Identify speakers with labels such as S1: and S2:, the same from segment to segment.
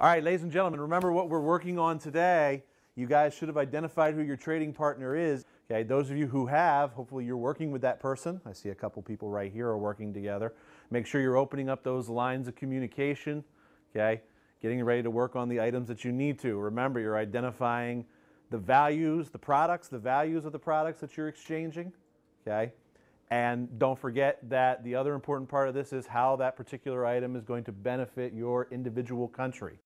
S1: All right, ladies and gentlemen, remember what we're working on today. You guys should have identified who your trading partner is. Okay, those of you who have, hopefully you're working with that person. I see a couple people right here are working together. Make sure you're opening up those lines of communication, okay? Getting ready to work on the items that you need to. Remember, you're identifying the values, the products, the values of the products that you're exchanging, okay? And don't forget that the other important part of this is how that particular item is going to benefit your individual country.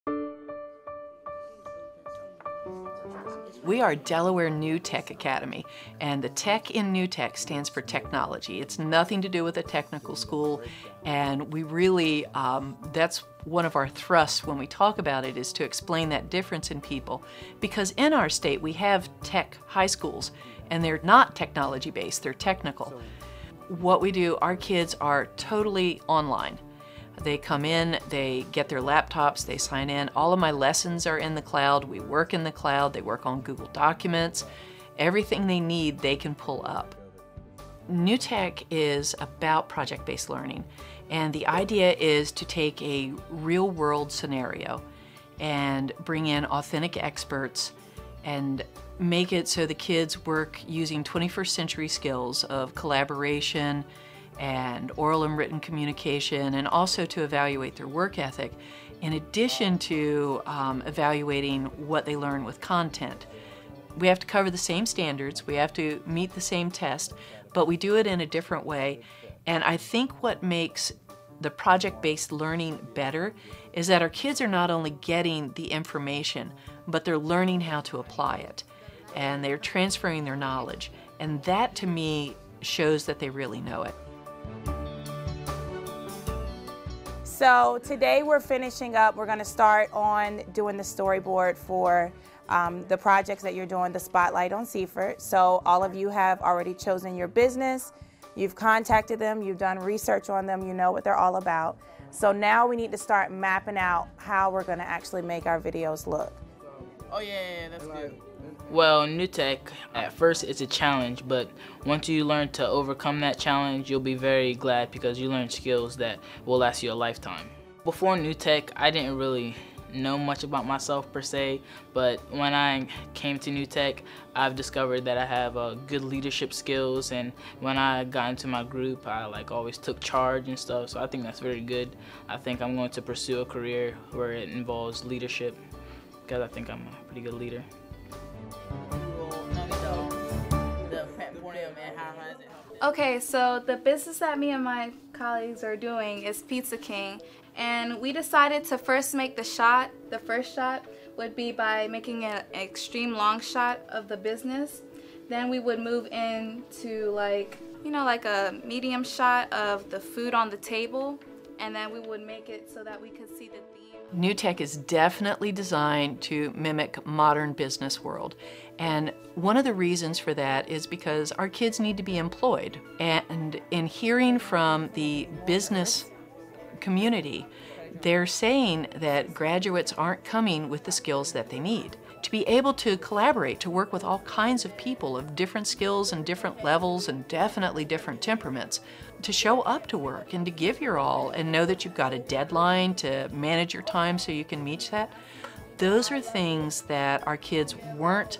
S2: We are Delaware New Tech Academy, and the tech in New Tech stands for technology. It's nothing to do with a technical school, and we really, that's one of our thrusts when we talk about it, is to explain that difference in people. Because in our state we have tech high schools, and they're not technology based, they're technical. What we do, our kids are totally online. They come in, they get their laptops, they sign in. All of my lessons are in the cloud. We work in the cloud. They work on Google Documents. Everything they need, they can pull up. New Tech is about project-based learning. And the idea is to take a real-world scenario and bring in authentic experts and make it so the kids work using 21st century skills of collaboration and oral and written communication, and also to evaluate their work ethic, in addition to evaluating what they learn with content. We have to cover the same standards, we have to meet the same test, but we do it in a different way. And I think what makes the project-based learning better is that our kids are not only getting the information, but they're learning how to apply it. And they're transferring their knowledge. And that, to me, shows that they really know it.
S3: So today we're finishing up. We're going to start on doing the storyboard for the projects that you're doing, the Spotlight on Seaford. So all of you have already chosen your business. You've contacted them. You've done research on them. You know what they're all about. So now we need to start mapping out how we're going to actually make our videos look.
S4: Oh yeah, that's good. Well, New Tech, at first it's a challenge, but once you learn to overcome that challenge, you'll be very glad because you learn skills that will last you a lifetime. Before New Tech, I didn't really know much about myself per se, but when I came to New Tech, I've discovered that I have good leadership skills, and when I got into my group, I always took charge and stuff, so I think that's very good. I think I'm going to pursue a career where it involves leadership, because I think I'm a pretty good leader.
S5: Okay, so the business that me and my colleagues are doing is Pizza King, and we decided to first make the shot. The first shot would be by making an extreme long shot of the business. Then we would move into like a medium shot of the food on the table, and then we would make it so that we could see the theme.
S2: New Tech is definitely designed to mimic modern business world. And one of the reasons for that is because our kids need to be employed. And in hearing from the business community, they're saying that graduates aren't coming with the skills that they need. To be able to collaborate, to work with all kinds of people of different skills and different levels and definitely different temperaments, to show up to work and to give your all and know that you've got a deadline to manage your time so you can meet that. Those are things that our kids weren't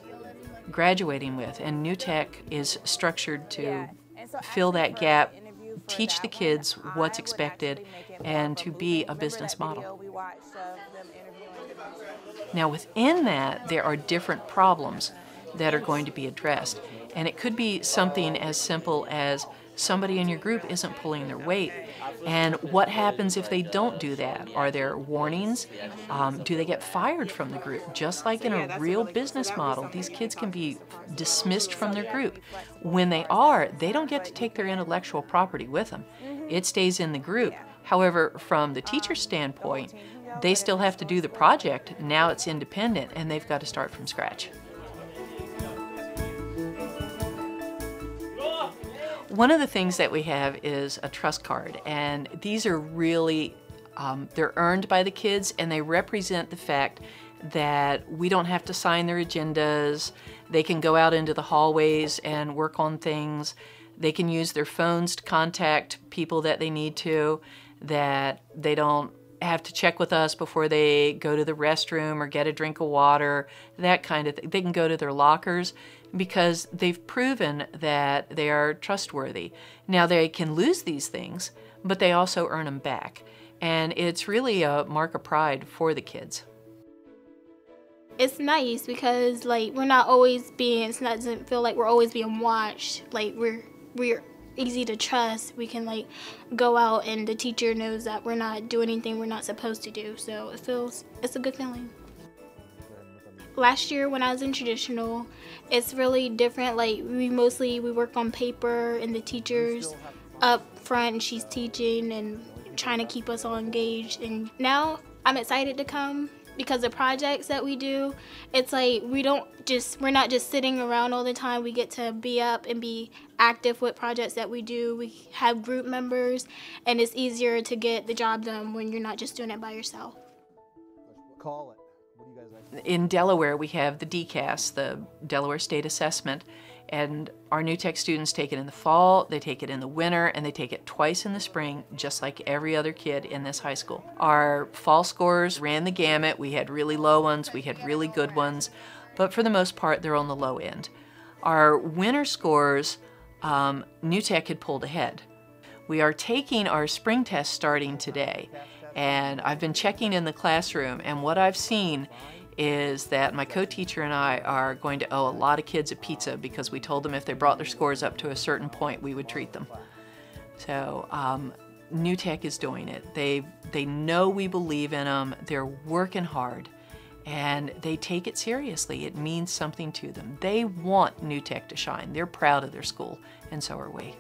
S2: graduating with, and New Tech is structured to fill that gap, teach the kids what's expected, and to be a business model. Now within that, there are different problems that are going to be addressed, and it could be something as simple as somebody in your group isn't pulling their weight, and what happens if they don't do that? Are there warnings? Do they get fired from the group? Just like in a real business model, these kids can be dismissed from their group. When they are, they don't get to take their intellectual property with them. It stays in the group. However, from the teacher's standpoint, they still have to do the project. Now it's independent, and they've got to start from scratch. One of the things that we have is a trust card, and these are really, they're earned by the kids, and they represent the fact that we don't have to sign their agendas. They can go out into the hallways and work on things. They can use their phones to contact people that they need to, that they don't have to check with us before they go to the restroom or get a drink of water, that kind of thing. They can go to their lockers because they've proven that they are trustworthy. Now they can lose these things, but they also earn them back. And it's really a mark of pride for the kids.
S6: It's nice because like we're not always being, it doesn't feel like we're always being watched. Like we're easy to trust. We can like go out and the teacher knows that we're not doing anything we're not supposed to do. So it's a good feeling. Last year when I was in traditional, it's really different. Like we work on paper and the teacher's up front and she's teaching and trying to keep us all engaged. And now I'm excited to come because the projects that we do, it's like we're not just sitting around all the time. We get to be up and be active with projects that we do. We have group members and it's easier to get the job done when you're not just doing it by yourself.
S1: Call it. What do you guys like?
S2: In Delaware, we have the DCAS, the Delaware State Assessment, and our New Tech students take it in the fall, they take it in the winter, and they take it twice in the spring, just like every other kid in this high school. Our fall scores ran the gamut. We had really low ones, we had really good ones, but for the most part, they're on the low end. Our winter scores, New Tech had pulled ahead. We are taking our spring test starting today, and I've been checking in the classroom, and what I've seen is that my co-teacher and I are going to owe a lot of kids a pizza because we told them if they brought their scores up to a certain point, we would treat them. So New Tech is doing it. They know we believe in them, they're working hard, and they take it seriously. It means something to them. They want New Tech to shine. They're proud of their school, and so are we.